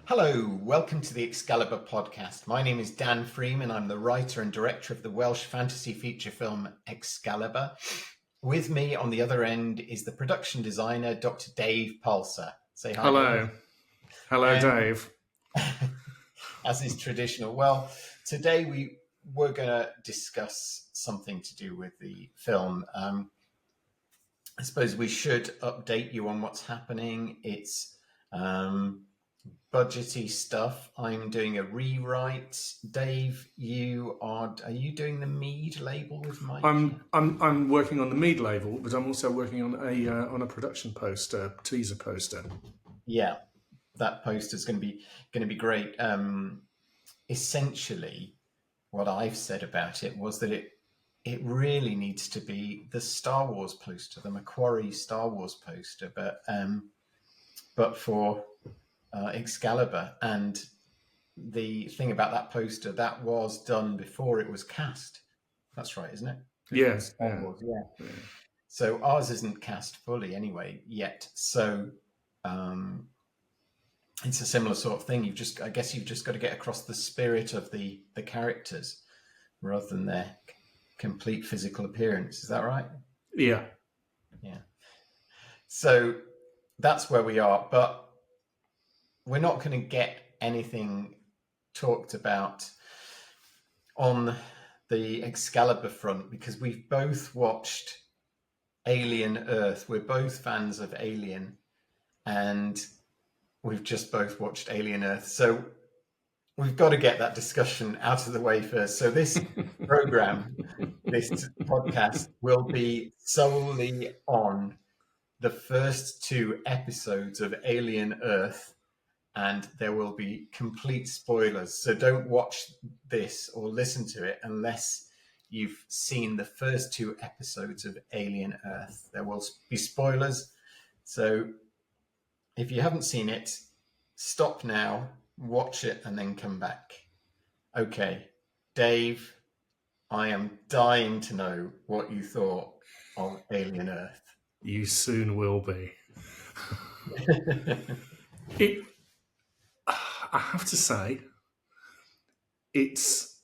Hello, welcome to the Excalibur podcast. My name is Dan Freeman. I'm the writer and director of the Welsh fantasy feature film Excalibur. With me on the other end is the production designer, Dr. Dave Palser. Say hi. Hello. Dave. Hello, Dave. As is traditional. Well, today we're going to discuss something to do with the film. I suppose we should update you on what's happening. It's budgety stuff. I'm doing a rewrite. Dave, are you doing the Mead label with Mike? I'm working on the Mead label, but I'm also working on a production poster, teaser poster. Yeah, that poster is going to be great. Essentially, what I've said about it was that it really needs to be the Star Wars poster, the Macquarie Star Wars poster, but for Excalibur. And the thing about that poster, that was done before it was cast. That's right, isn't it? Yes. Yeah. So ours isn't cast fully anyway yet. So it's a similar sort of thing. I guess you've just got to get across the spirit of the characters rather than their complete physical appearance. Is that right? Yeah. Yeah. So that's where we are, but we're not going to get anything talked about on the Excalibur front because we've both watched Alien Earth. We're both fans of Alien, and we've just both watched Alien Earth. So we've got to get that discussion out of the way first. So this program, this podcast will be solely on the first two episodes of Alien Earth, and there will be complete spoilers. So don't watch this or listen to it unless you've seen the first two episodes of Alien Earth. There will be spoilers. So if you haven't seen it, stop now, watch it, and then come back. Okay, Dave, I am dying to know what you thought of Alien Earth. You soon will be. I have to say, it's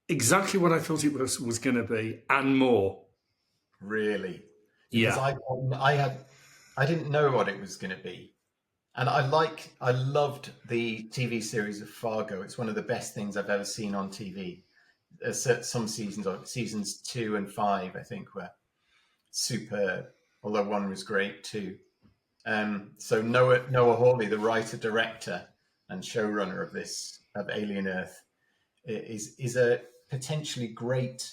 exactly what I thought it was going to be, and more. Really? Yeah. Because I didn't know what it was going to be. And I loved the TV series of Fargo. It's one of the best things I've ever seen on TV. Some seasons 2 and 5, I think, were superb, although one was great too. So Noah Hawley, the writer, director, and showrunner of Alien Earth, is a potentially great,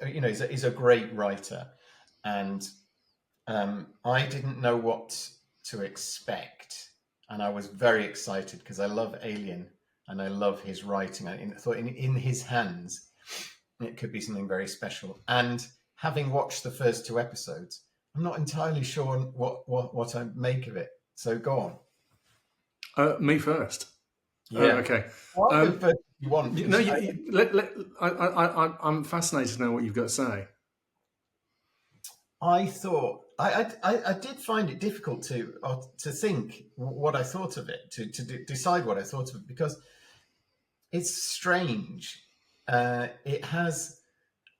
is a great writer, and I didn't know what to expect, and I was very excited because I love Alien and I love his writing. I thought in his hands it could be something very special. And having watched the first two episodes, I'm not entirely sure what I make of it. So go on. Me first. Yeah. Okay. Well, the first you want. No, I'm fascinated to know what you've got to say. I thought I did find it difficult to think what I thought of it, to decide what I thought of it, because it's strange. It has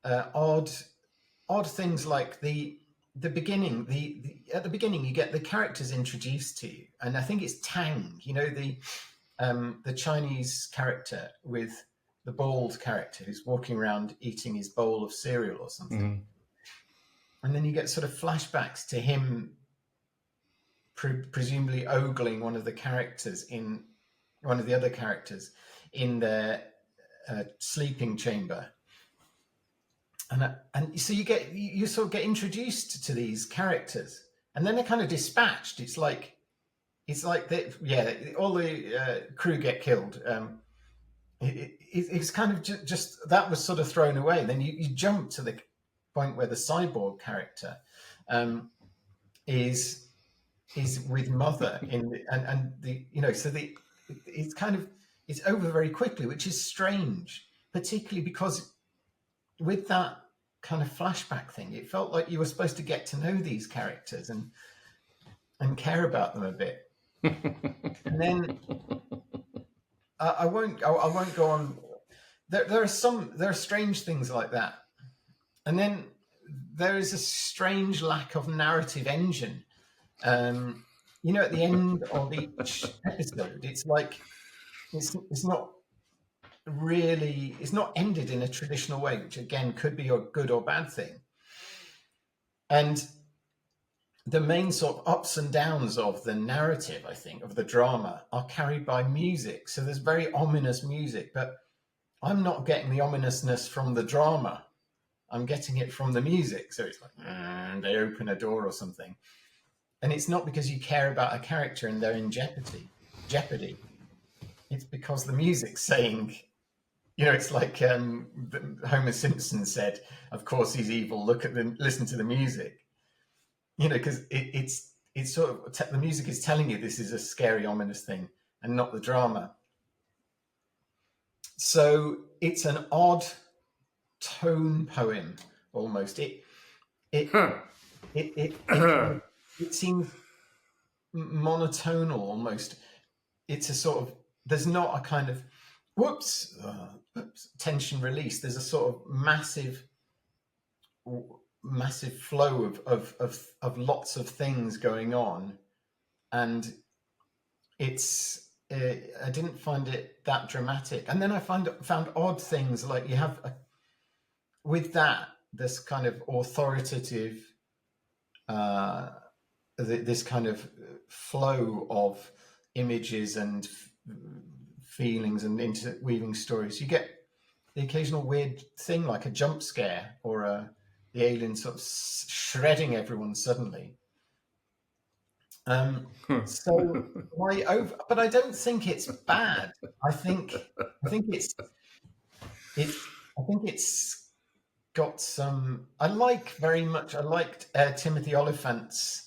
odd things like the beginning. At the beginning, you get the characters introduced to you, and I think it's Tang. The Chinese character with the bald character who's walking around eating his bowl of cereal or something. Mm-hmm. And then you get sort of flashbacks to him presumably ogling one of the other characters in their sleeping chamber. And so you sort of get introduced to these characters, and then they're kind of dispatched. It's like all the crew get killed. It's kind of just that was sort of thrown away. Then you jump to the point where the cyborg character is with Mother it's over very quickly, which is strange, particularly because with that kind of flashback thing, it felt like you were supposed to get to know these characters and care about them a bit And then I won't go on. There are strange things like that, and then there is a strange lack of narrative engine. At the end of each episode, it's like it's not really, it's not ended in a traditional way, which again could be a good or bad thing. And the main sort of ups and downs of the narrative, I think, of the drama are carried by music. So there's very ominous music, but I'm not getting the ominousness from the drama. I'm getting it from the music. So it's like, they open a door or something. And it's not because you care about a character and they're in jeopardy. It's because the music's saying, it's like Homer Simpson said, of course he's evil, listen to the music. Because it's sort of, the music is telling you this is a scary, ominous thing and not the drama. So it's an odd tone poem almost. It seems monotonal almost. It's a sort of, there's not a kind of whoops tension release. There's a sort of massive flow of lots of things going on, and I didn't find it that dramatic. And then I found odd things, like you have with that this kind of authoritative this kind of flow of images and feelings and interweaving stories. You get the occasional weird thing like a jump scare or the alien sort of shredding everyone suddenly. So but I don't think it's bad. I think it's got some. I liked Timothy Oliphant's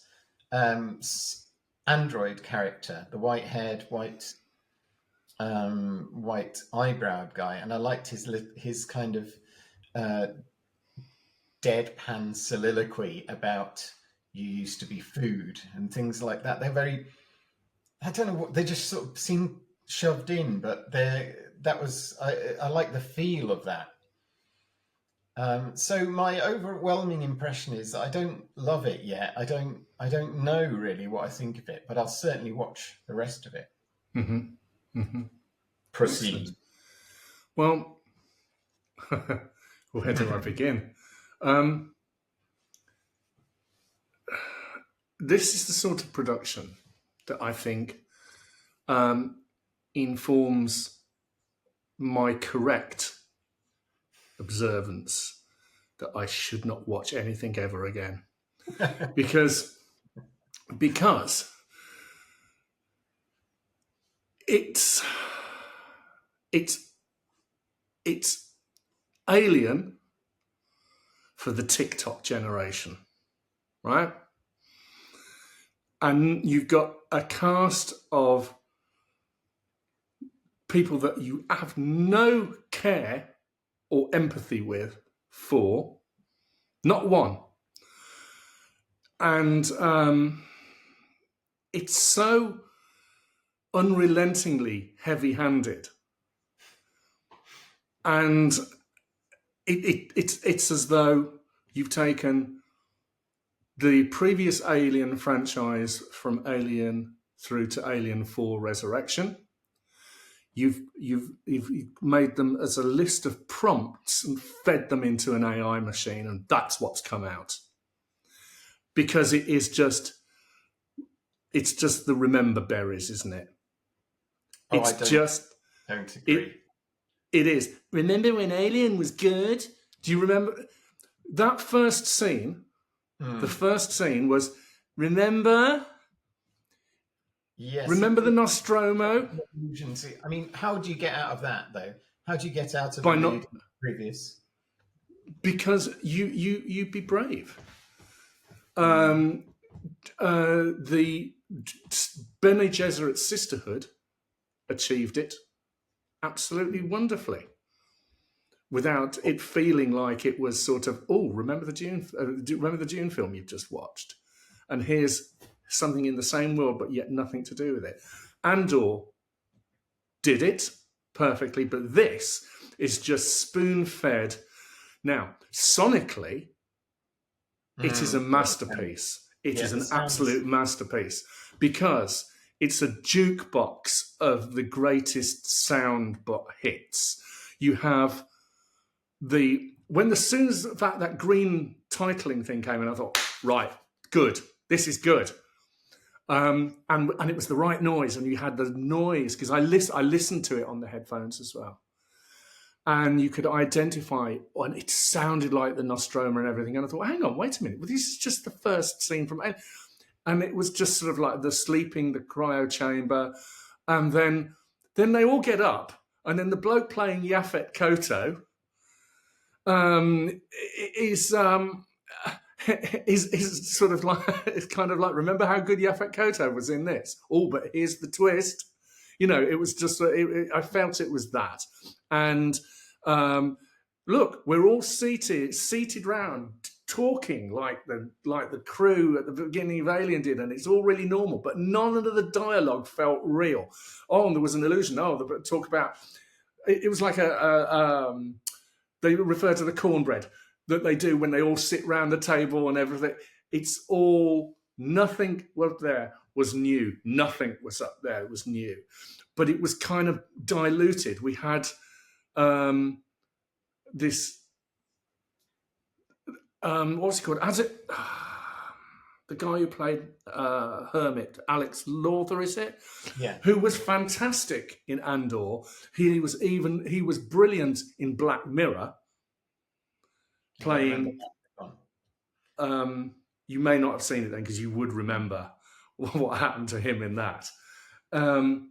android character, the white-haired, white eyebrowed guy, and I liked his kind of deadpan soliloquy about you used to be food and things like that. They're very, I don't know what, they just sort of seem shoved in, but I like the feel of that. So my overwhelming impression is that I don't love it yet. I don't know really what I think of it, but I'll certainly watch the rest of it. Mm-hmm. Mm-hmm. Proceed. Excellent. Well, where do I begin? This is the sort of production that I think informs my correct observance that I should not watch anything ever again. because it's Alien for the TikTok generation, right? And you've got a cast of people that you have no care or empathy for, not one. And it's so unrelentingly heavy-handed, and it's as though you've taken the previous Alien franchise from Alien through to Alien 4 Resurrection. You've made them as a list of prompts and fed them into an AI machine, and that's what's come out. Because it's just the remember berries, isn't it? I don't agree. It is. Remember when Alien was good? Do you remember that first scene? The first scene was, remember? Yes. Remember the Nostromo? I mean, how do you get out of that, though? How do you get out of the previous? Because you be brave. The Bene Gesserit Sisterhood achieved it absolutely wonderfully, without it feeling like it was sort of, remember the Dune film you've just watched, and here's something in the same world, but yet nothing to do with it. Andor did it perfectly, but this is just spoon-fed. Now, sonically, it is a masterpiece. It is the an sounds. absolute masterpiece because it's a jukebox of the greatest sound hits. You have as soon as that green titling thing came in, I thought, right, good, this is good. And it was the right noise, and you had the noise because I listened to it on the headphones as well, and you could identify, and it sounded like the Nostromo and everything. And I thought, hang on, wait a minute, well, this is just the first scene from, and it was just sort of like the sleeping, the cryo chamber, and then they all get up, and then the bloke playing Yaphet Kotto is sort of like, it's kind of like, remember how good Yaphet Kotto was in this? Oh, but here's the twist. It was just, I felt it was that. And look, we're all seated round, talking like the crew at the beginning of Alien did, and it's all really normal, but none of the dialogue felt real. Oh, and there was an illusion. Oh, the talk about, it was like they refer to the cornbread that they do when they all sit round the table and everything. It's all, nothing up there was new. Nothing was up there was new. But it was kind of diluted. We had this, what's he called? The guy who played Hermit, Alex Lawther, is it? Yeah. Who was fantastic in Andor. He was brilliant in Black Mirror, playing. You may not have seen it then because you would remember what happened to him in that. And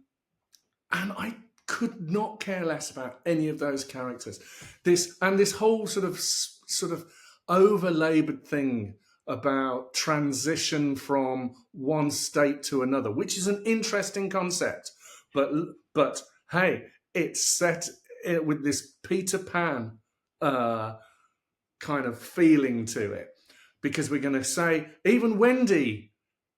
I could not care less about any of those characters. This whole sort of over-laboured thing about transition from one state to another, which is an interesting concept. But hey, it's set with this Peter Pan kind of feeling to it, because we're going to say, even Wendy,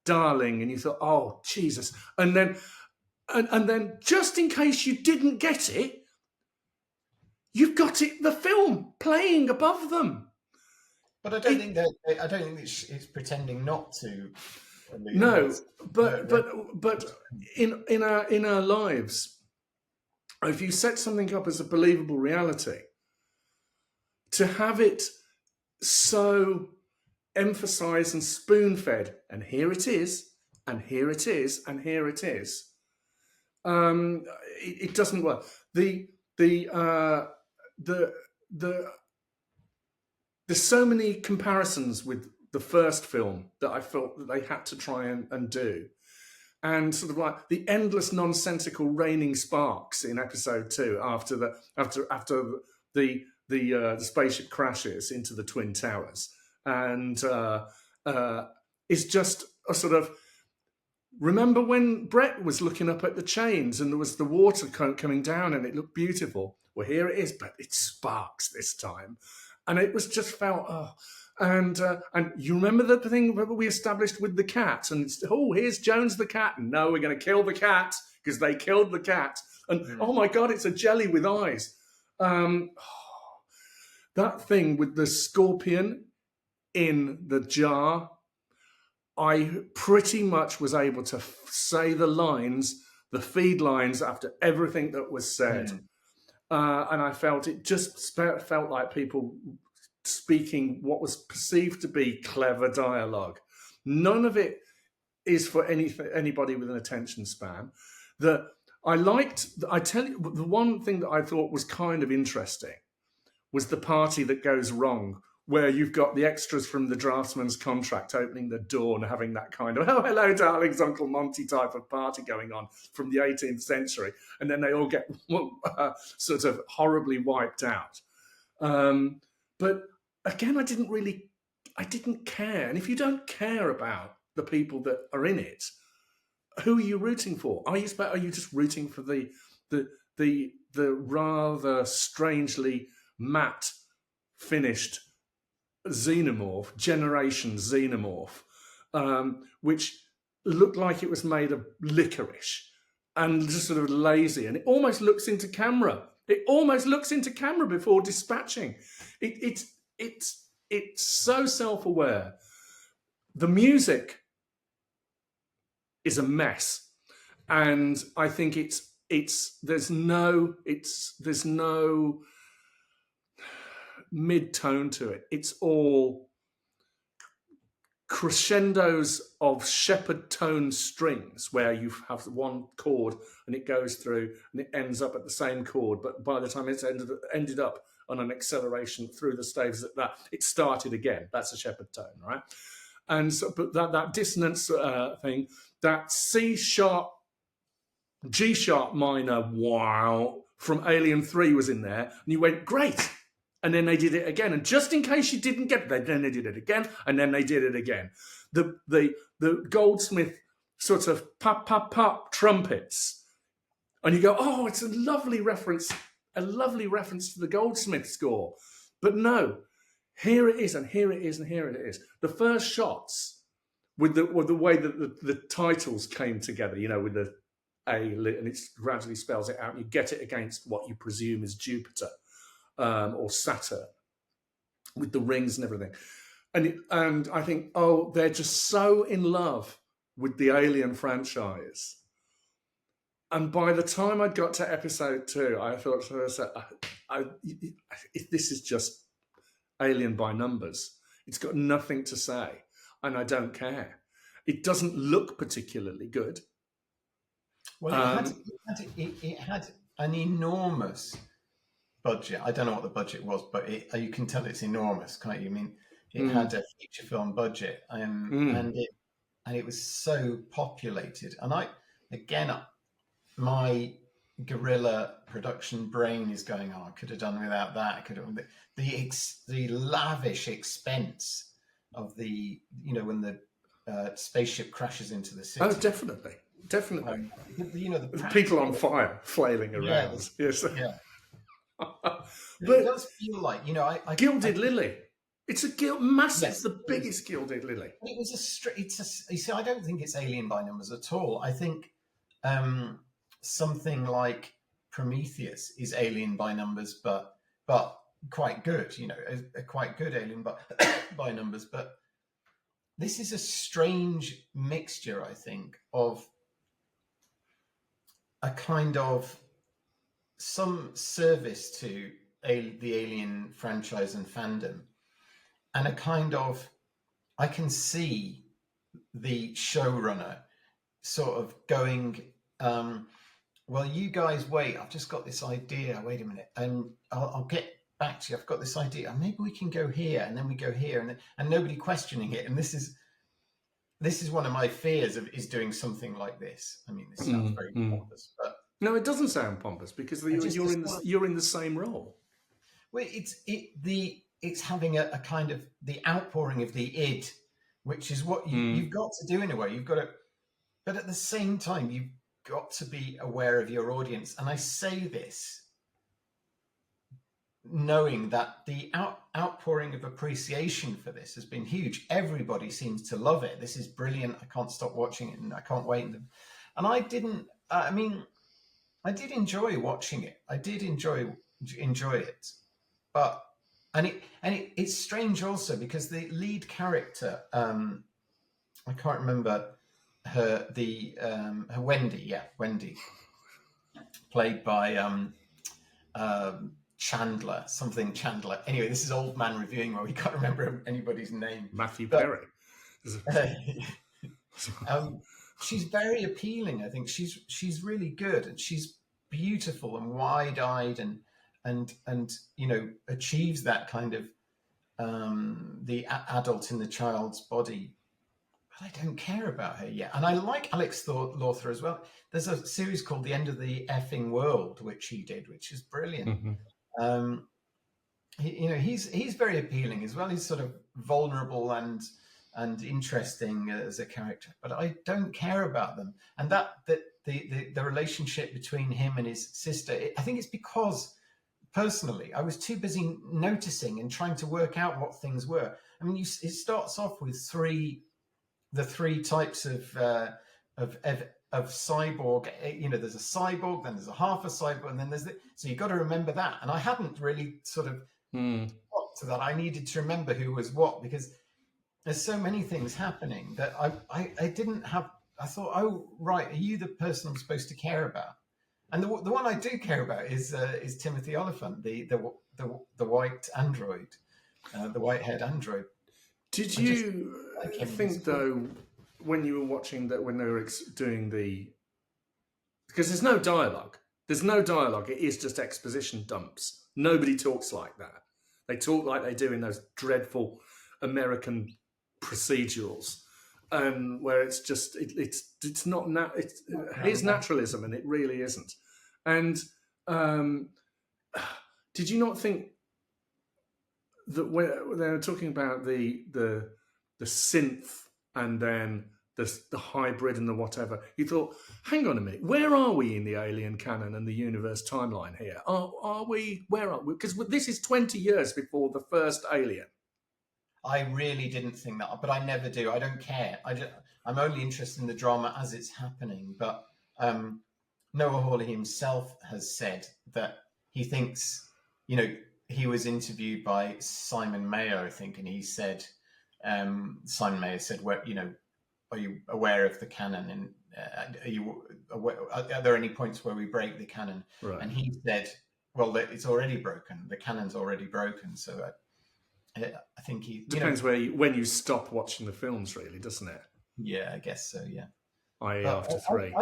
darling, and you thought, oh, Jesus. And then just in case you didn't get it, you've got the film playing above them. But I don't think it's pretending not to. No, but in our lives, if you set something up as a believable reality, to have it so emphasized and spoon-fed, and here it is, and here it is, and here it is, it doesn't work. There's so many comparisons with the first film that I felt that they had to try and do, and sort of like the endless nonsensical raining sparks in episode 2 after the spaceship crashes into the Twin Towers, and it's just a sort of, remember when Brett was looking up at the chains and there was the water coming down and it looked beautiful? Well, here it is, but it sparks this time. And it was just felt, and you remember the thing that we established with the cat? And here's Jones the cat. And no, we're going to kill the cat because they killed the cat. And oh my God, it's a jelly with eyes. That thing with the scorpion in the jar, I pretty much was able to say the feed lines after everything that was said. And I felt it just felt like people speaking what was perceived to be clever dialogue. None of it is for anybody with an attention span. I tell you, the one thing that I thought was kind of interesting was the party that goes wrong, where you've got the extras from the draftsman's contract opening the door and having that kind of, oh, hello, darlings, Uncle Monty type of party going on from the 18th century. And then they all get sort of horribly wiped out. But again, I didn't care. And if you don't care about the people that are in it, who are you rooting for? Are you just rooting for the rather strangely matte finished xenomorph, Generation Xenomorph, which looked like it was made of licorice and just sort of lazy, and it almost looks into camera. It almost looks into camera before dispatching. It's so self-aware. The music is a mess, and I think there's no mid tone to it. It's all crescendos of shepherd tone strings where you have one chord and it goes through and it ends up at the same chord, but by the time it's ended up on an acceleration through the staves, it started again. That's a shepherd tone, right? And so, but that dissonance thing, that C sharp, G sharp minor, wow, from Alien 3 was in there, and you went, great. And then they did it again. And just in case you didn't get it, then they did it again, and then they did it again. The Goldsmith sort of pop, pop, pop trumpets. And you go, oh, it's a lovely reference to the Goldsmith score. But no, here it is, and here it is, and here it is. The first shots with the way that the titles came together, with the A, and it gradually spells it out, and you get it against what you presume is Jupiter. Or Saturn, with the rings and everything, and I think, oh, they're just so in love with the Alien franchise. And by the time I got to episode 2, I thought to myself, this is just Alien by numbers. It's got nothing to say, and I don't care. It doesn't look particularly good. Well, it had an enormous budget. I don't know what the budget was, but you can tell it's enormous, can't you? I mean, it had a feature film budget, and it was so populated. And my guerrilla production brain is going, oh, I could have done without that. I could have the lavish expense of when the spaceship crashes into the city. Oh, definitely. The people on fire flailing around. Yes. Yeah. But it does feel like, Gilded Lily. It's massive. Yes, it's the biggest Gilded Lily. It was you see, I don't think it's Alien by numbers at all. I think something like Prometheus is Alien by numbers, but quite good. A quite good Alien by numbers. But this is a strange mixture, I think, of a kind of some service to the Alien franchise and fandom, and a kind of, I can see the showrunner sort of going, well, you guys wait, I've just got this idea, wait a minute, and I'll get back to you, I've got this idea, maybe we can go here, and then we go here, and nobody questioning it. And this is one of my fears is doing something like this. I mean, this sounds very pompous, but no, it doesn't sound pompous, because you're in the same role. Well, it's having a kind of the outpouring of the id, which is what you've got to do in a way. You've got to, but at the same time, you've got to be aware of your audience. And I say this knowing that the outpouring of appreciation for this has been huge. Everybody seems to love it. This is brilliant. I can't stop watching it, and I can't wait. And I didn't. I mean, I did enjoy watching it. I did enjoy it, but it's strange also because the lead character, I can't remember her Wendy. Yeah, Wendy, played by Chandler. Anyway, this is old man reviewing where we can't remember anybody's name. Matthew Perry. She's very appealing. I think she's really good, and she's beautiful and wide-eyed, and achieves that kind of the adult in the child's body. But I don't care about her yet. And I like Alex Lawther as well. There's a series called The End of the Effing World, which he did, which is brilliant. He's very appealing as well. He's sort of vulnerable and interesting as a character, but I don't care about them. And that the relationship between him and his sister, I think it's because personally I was too busy noticing and trying to work out what things were. I mean, it starts off with 3 the three types of of cyborg. There's a cyborg, then there's a half a cyborg, and then there's so you've got to remember that. And I hadn't really sort of got to that. I needed to remember who was what, because there's so many things happening that I didn't have. I thought, oh right, are you the person I'm supposed to care about? And the one I do care about is Timothy Oliphant, the white android, the white haired android. Did I just you like him. think though, when you were watching that, when they were doing the, because there's no dialogue. It is just exposition dumps. Nobody talks like that. They talk like they do in those dreadful American procedurals, and where it's just it's not it's his naturalism, and it really isn't. And did you not think that when they were talking about the synth and then the hybrid and the whatever, you thought, hang on a minute, where are we in the alien canon and the universe timeline here? Are we? Where are we? Because this is 20 years before the first Alien. I really didn't think that, but I never do. I don't care. I'm only interested in the drama as it's happening. But Noah Hawley himself has said that he thinks, he was interviewed by Simon Mayo, I think, and he said, Simon Mayo said, "Well, are you aware of the canon? And are there any points where we break the canon?" Right. And he said, "Well, it's already broken. The canon's already broken." So I think he depends when you stop watching the films, really, doesn't it? Yeah, I guess so. Yeah. I.e., after 3.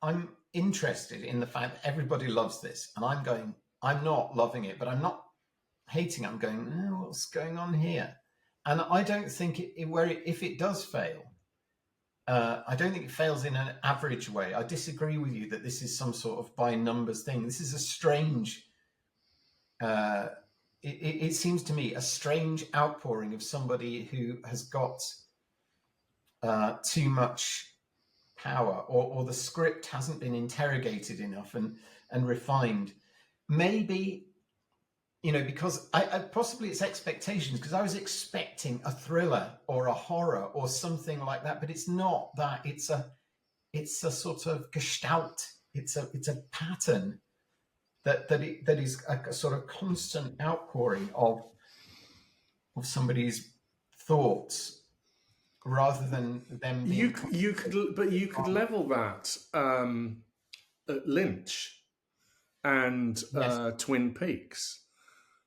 I'm interested in the fact that everybody loves this, and I'm not loving it, but I'm not hating it. I'm going, what's going on here? And I don't think if it does fail, I don't think it fails in an average way. I disagree with you that this is some sort of by numbers thing. This is a strange, it seems to me, a strange outpouring of somebody who has got too much power, or the script hasn't been interrogated enough and refined. Maybe, because I possibly it's expectations, because I was expecting a thriller or a horror or something like that, but it's not that. It's a sort of gestalt. It's a pattern that is a sort of constant outpouring of somebody's thoughts, rather than them being. You could level that at Lynch and Yes. Twin Peaks.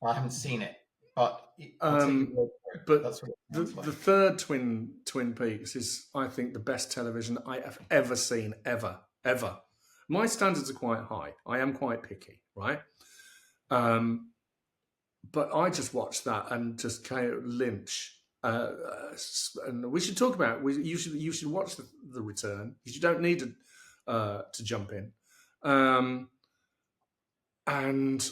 I haven't seen it, but I'll take your word for it. But That's what it the sounds like. third Twin Peaks is, I think, the best television I have ever seen, ever. My standards are quite high. I am quite picky, right? But I just watched that and just Lynch. And we should talk about. You should watch the Return, because you don't need to jump in, and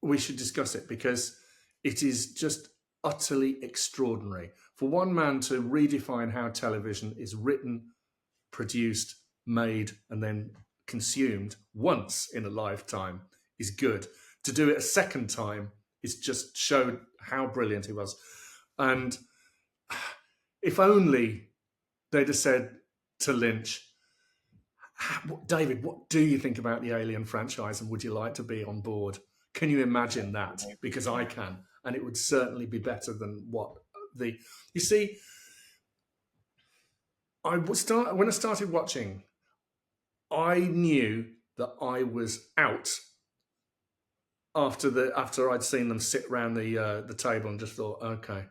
we should discuss it, because it is just utterly extraordinary for one man to redefine how television is written, produced, made, and then consumed once in a lifetime is good. To do it a second time is just showed how brilliant he was. And if only they'd have said to Lynch, David, what do you think about the Alien franchise, and would you like to be on board? Can you imagine that? Because I can, and it would certainly be better than what the. You see, when I started watching, I knew that I was out after I'd seen them sit around the table, and just thought, okay.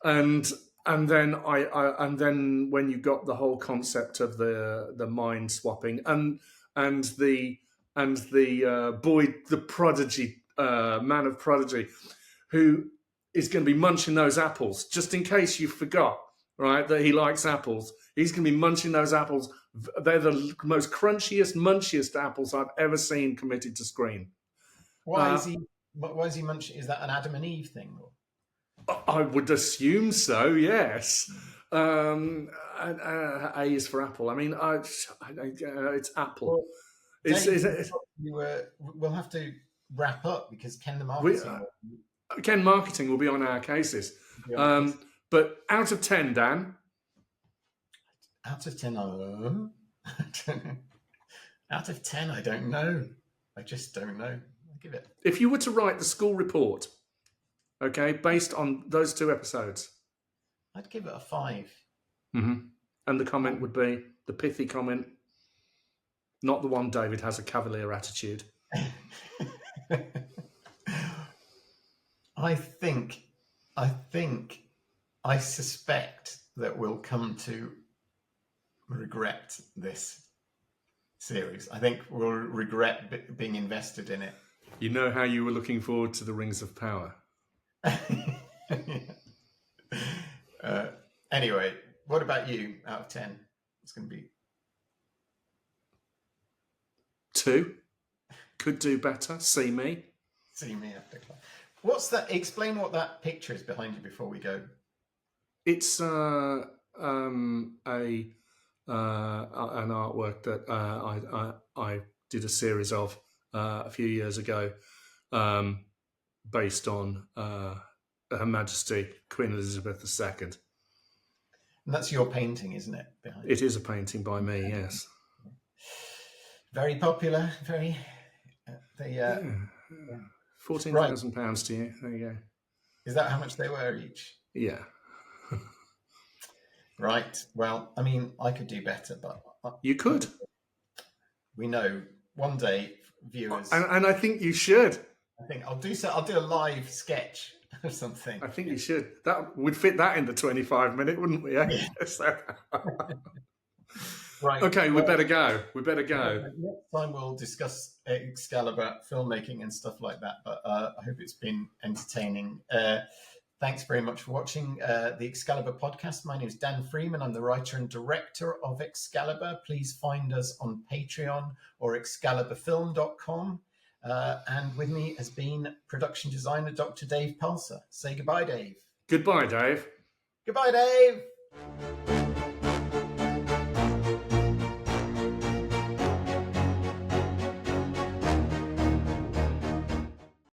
And then and then when you got the whole concept of the mind swapping and the boy, the prodigy, man of prodigy, who is going to be munching those apples, just in case you forgot, right, that he likes apples. He's going to be munching those apples. They're the most crunchiest, munchiest apples I've ever seen committed to screen. Why is he munching? Is that an Adam and Eve thing? Or? I would assume so. Yes. A is for apple. I mean, it's apple. Well, Dave, we'll have to wrap up, because Ken Marketing will be on our cases. But out of 10, Dan, Out of 10, I don't know. Out of 10, I don't know. I just don't know. I'll give it. if you were to write the school report, okay, based on those 2 episodes, I'd give it a 5. and the comment would be the pithy comment, not the one David has a cavalier attitude. I suspect that we'll come to regret this series. I think we'll regret being invested in it. You know how you were looking forward to the Rings of Power. Anyway, what about you out of 10? It's going to be 2. Could do better. See me. See me after class. What's that? Explain what that picture is behind you before we go. It's an artwork that I did a series of a few years ago, based on Her Majesty Queen Elizabeth II. And that's your painting, isn't it? Behind It is a painting by me, yes. Very popular. Very. £14,000 to you. There you go. Is that how much they were each? Yeah. Right. Well, I mean, I could do better, but You could. We know one day, viewers. And I think you should. I think I'll do so. I'll do a live sketch or something. I think you should. That would fit that in the 25-minute, wouldn't we? Yeah. Right. Okay, we better go. Next time we'll discuss Excalibur filmmaking and stuff like that. But I hope it's been entertaining. Thanks very much for watching the Excalibur podcast. My name is Dan Freeman. I'm the writer and director of Excalibur. Please find us on Patreon or excaliburfilm.com. And with me has been production designer Dr. Dave Pulser. Say goodbye, Dave. Goodbye, Dave. Goodbye, Dave.